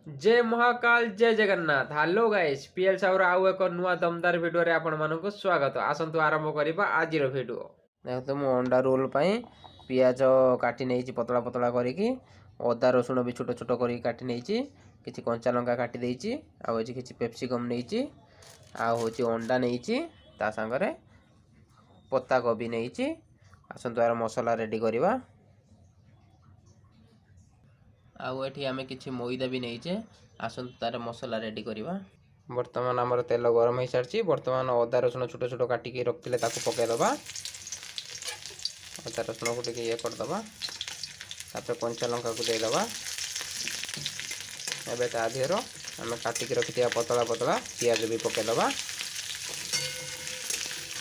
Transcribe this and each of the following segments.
जय महाकाल जय Jagannath hello guys PL साउर आउ एक नुआ दमदार वीडियो रे आपण मानकु स्वागत आसंतु आरंभ करिबा आजिर वीडियो देखो मु अंडा रोल पई पियाज काटी नेछि पतला पतला करिकि अदा रसुण भी छोट छोट करिकि काटी नेछि किछि कंचा लंका काटी देछि आ एछि किछि पेप्सिकम नेछि आ होछि अंडा नेछि ता संगरे पत्ता गोभी नेछि आसंतु आर मसाला रेडी करिबा आउ एठी आमे किछि मैदा भी नेइचे आसंतु तार मसाला रेडी करिबा वर्तमान हमर तेल गरम हे सारछि वर्तमान अदा रसुण छोट छोट काटी के रखतिले ताको पके दबा अदा रसुण को टिके ये कर दबा तापर कंचा लंका को दे दबा एबे ता आधेरो हम काटी के रखतिया पतला पतला पियाज भी पके दबा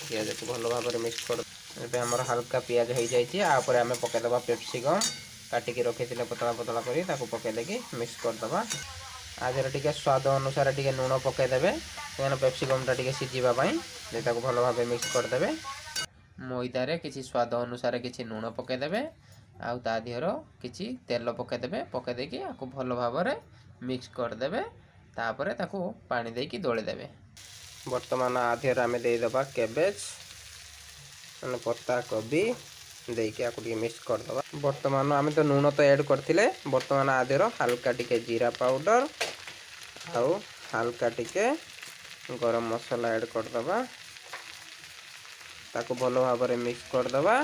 पियाज को भलो भाबरे मिक्स कर एबे हमर हल्का पियाज हे जायछि आ ऊपर हम पके दबा पेप्सिकम काटी के रखे पतला पतला करी ताको पके देके मिक्स कर दबा आजर टिके स्वाद अनुसार टिके लूण पके देबे कान पेप्सिकमटा टिके सिजिबा पई जे ताको भलो भाबे मिक्स कर देबे मैदा रे किछि स्वाद अनुसार किछि लूण पके देबे आउ ता दिहरो किछि तेल पके देबे पके देके आको भलो भाबरे मिक्स कर देबे तापरे ताको पानी देकी दोळे देबे वर्तमान आधेर आमे दे दबा केबेज अन पत्ता कोबी देके आको टिके मिक्स कर दबा वर्तमान आमे तो नून तो ऐड करथिले वर्तमान आधेर हल्का टिके जीरा पाउडर आउ हल्का टिके गरम मसाला ऐड कर दबा ताको भलो भाबरे मिक्स कर दबा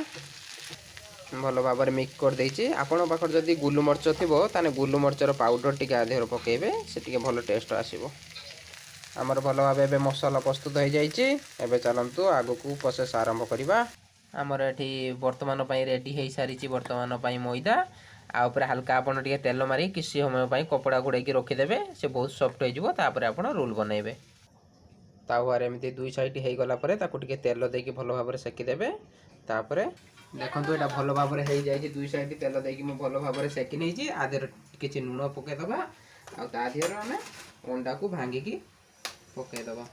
भलो भाबरे मिक्स कर देछि आपण पाखर जदी गुलु मरच थिबो ताने गुलु मरचर पाउडर टिके आधेर पकेबे से टिके भलो टेस्ट आसीबो हमर भलो भाबे बे मसाला प्रस्तुत हो जाइछि एबे चलंतु आगु को प्रोसेस आरंभ करिबा हमर एठी वर्तमान पई रेडी हे सारिछि वर्तमान पई मैदा आ ऊपर हल्का आपण टिके तेल मारी किसी समय पई कपड़ा गुडे की रखि देबे से बहुत सॉफ्ट हो जिवो तापर आपण रोल बनाइबे तावार एमती दुई साइड हे गला परे ताको टिके तेल देकी भलो भाबरे सेकी देबे तापर देखंतु एटा भलो भाबरे हे जाइछि दुई साइड तेल देकी म भलो भाबरे सेकी नेछि आधर किछि नुनो पके दबा आ ता दिहर हमें अंडा को भांगी की पके दबा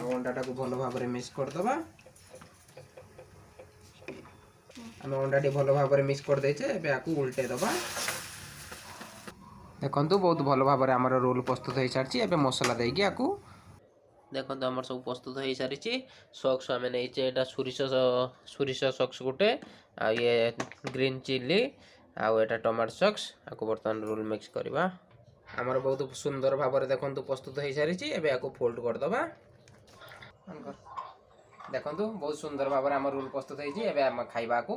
अंडा को भलो भाबरे मिक्स कर दबा हम अंडा टी भलो भाबरे मिक्स कर देछे एबे आकु उल्टे दबा देखंतु बहुत भलो भाबरे हमर रोल प्रस्तुत हे सारछि एबे मसाला देकी आकु देखंतु हमर सब प्रस्तुत हे सारछि सॉस हमें नेइचे एटा सुरिस सॉस गुटे आ ये ग्रीन चिली आ एटा टमाटो सॉस आकु बर्तन रोल मिक्स करबा हमर बहुत सुंदर भाबरे देखंतु प्रस्तुत हे सारछि एबे आकु फोल्ड कर दबा देखंतु बहुत सुंदर भाबरे हमर रोल प्रस्तुत हे जी एबे हम खाइबा को